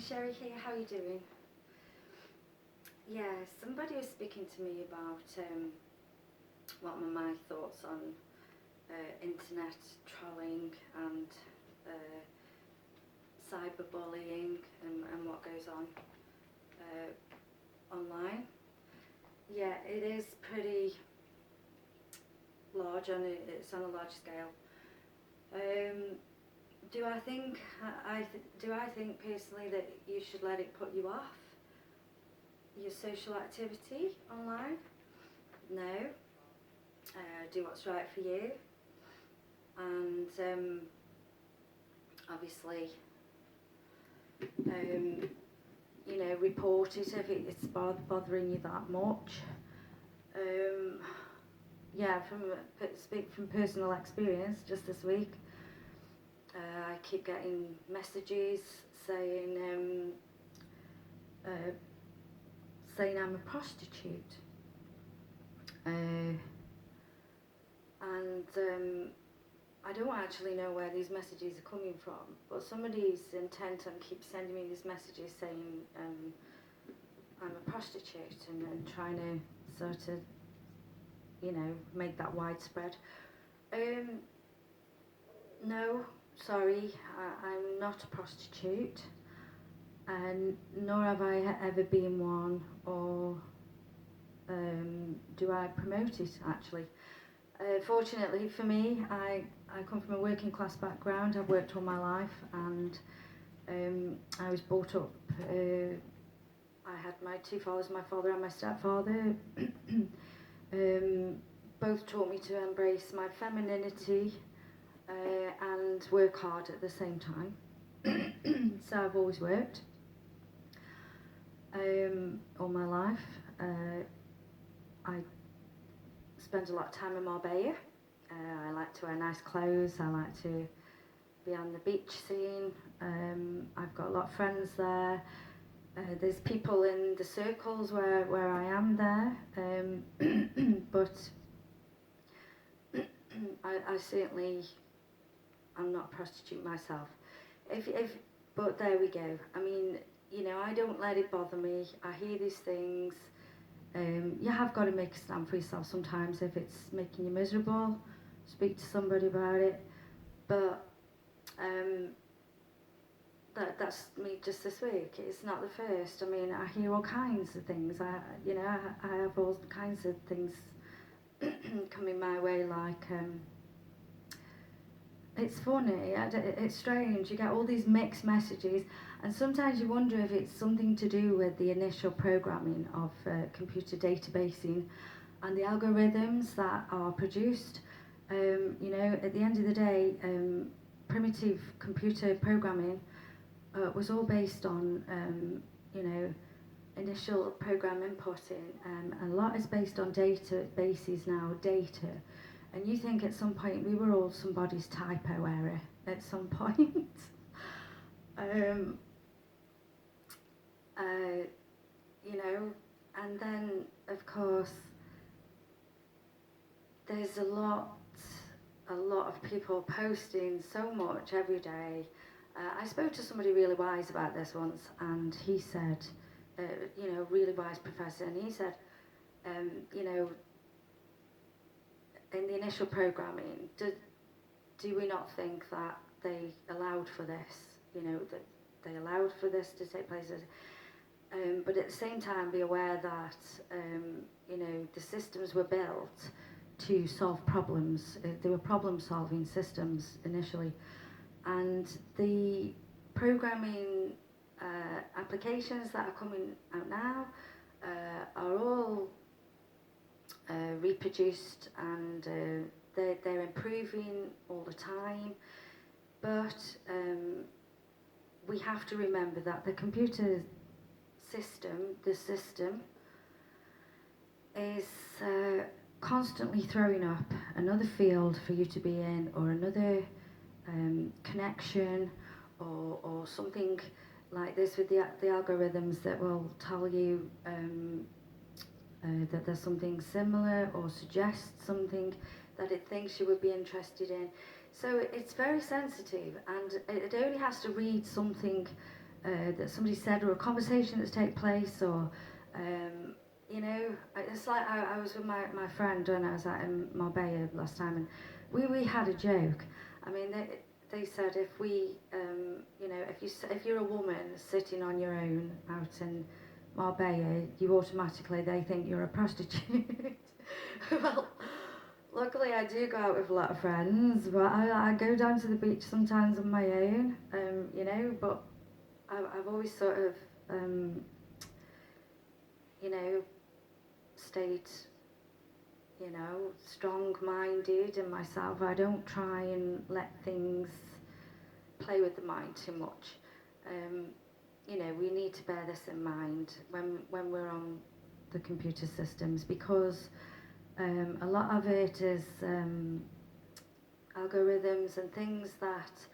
Sherry here, how are you doing? Yeah, somebody was speaking to me about what were my thoughts on internet trolling and cyberbullying and what goes on online. Yeah, it is pretty large, and it's on a large scale. Do I think personally that you should let it put you off your social activity online? No. Do what's right for you, and obviously, report it if it's bothering you that much. Speak from personal experience. Just this week, I keep getting messages saying I'm a prostitute, and I don't actually know where these messages are coming from, but somebody's intent on keep sending me these messages saying I'm a prostitute and trying to sort of, make that widespread. No, sorry, I'm not a prostitute, and nor have I ever been one, or do I promote it actually. Fortunately for me, I come from a working class background. I've worked all my life, and I was brought up. I had my two fathers, my father and my stepfather. Both taught me to embrace my femininity and work hard at the same time. So I've always worked all my life. I spend a lot of time in Marbella. I like to wear nice clothes. I like to be on the beach scene. I've got a lot of friends there. There's people in the circles where I am there, but I certainly I'm not a prostitute myself. But there we go. I mean, I don't let it bother me. I hear these things. You have got to make a stand for yourself sometimes. If it's making you miserable, speak to somebody about it. But that's me just this week. It's not the first. I mean, I hear all kinds of things. I have all kinds of things coming my way. Like it's funny. It's strange. You get all these mixed messages. And sometimes you wonder if it's something to do with the initial programming of computer databasing and the algorithms that are produced. At the end of the day, primitive computer programming was all based on, initial program inputting. A lot is based on databases now, data. And you think at some point we were all somebody's typo error at some point. And then of course there's a lot of people posting so much every day. I spoke to somebody really wise about this once, and he said, really wise professor, and he said, in the initial programming, do we not think that they allowed for this, that they allowed for this to take place? But at the same time, be aware that, the systems were built to solve problems. They were problem-solving systems initially. And the programming applications that are coming out now are all reproduced, and they're improving all the time. But we have to remember that the computer the system is constantly throwing up another field for you to be in, or another connection, or something like this with the algorithms that will tell you that there's something similar, or suggest something that it thinks you would be interested in. So it's very sensitive, and it only has to read something that somebody said, or a conversation that's take place, or you know, it's like I was with my friend when I was out in Marbella last time, and we had a joke. I mean, they said if we, you know, if you're a woman sitting on your own out in Marbella, you automatically, they think you're a prostitute. Well, luckily I do go out with a lot of friends, but I go down to the beach sometimes on my own, you know, but I've always sort of, you know, stayed, you know, strong-minded in myself. I don't try and let things play with the mind too much. You know, we need to bear this in mind when we're on the computer systems, because a lot of it is algorithms and things that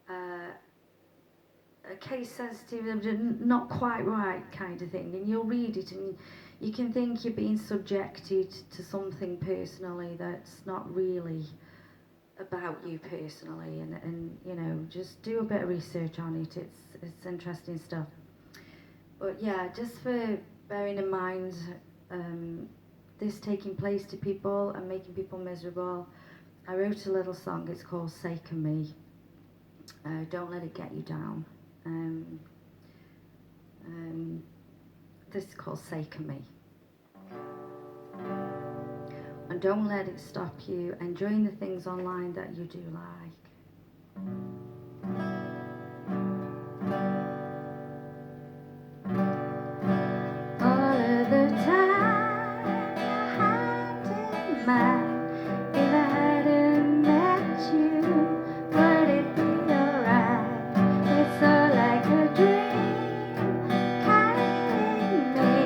are case sensitive and not quite right kind of thing, and you'll read it and you can think you're being subjected to something personally that's not really about you personally, and you know, just do a bit of research on it. It's interesting stuff. But yeah, just for bearing in mind this taking place to people and making people miserable, I wrote a little song. It's called Sake of Me. Don't let it get you down. This is called Sake of Me. And don't let it stop you enjoying the things online that you do like. All of the time I had in mind, if I hadn't met you, would it be alright? It's all like a dream, carrying me,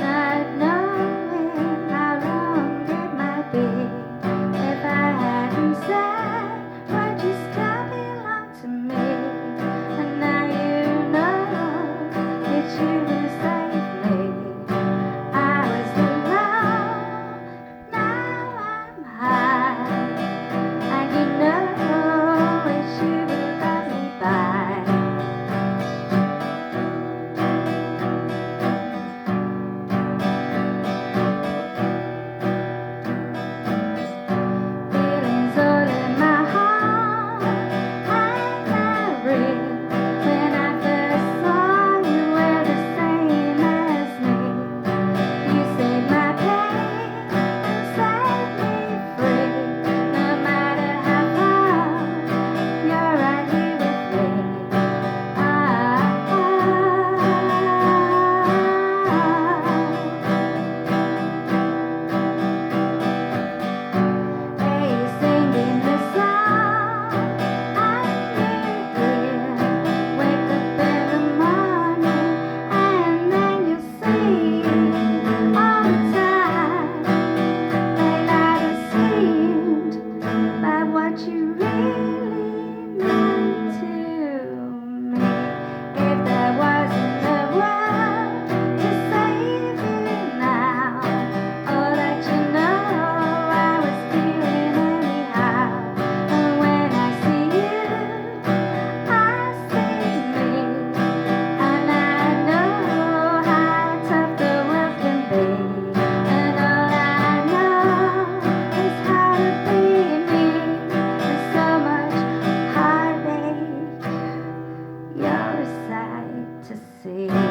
not knowing how long it might be. If I hadn't said, would you still belong to me? And now you know it's you who saved me. I was alone, now I'm high, and you know it's you who got me by. Feelings all in my heart, and I real. When I first saw you were the same as me. You saved my pain and set me free. No matter how far, you're right here with me. Hey, you're singing the song I hear. Wake up in the morning and then you'll see all the time they lie deceived by what you really meant to me. If there wasn't a world to save you now, or that you know I was feeling anyhow. And when I see you, I see me, and I know how tough the world can be. And all I know is how to be me. There's so much heartache, you're a sight to see.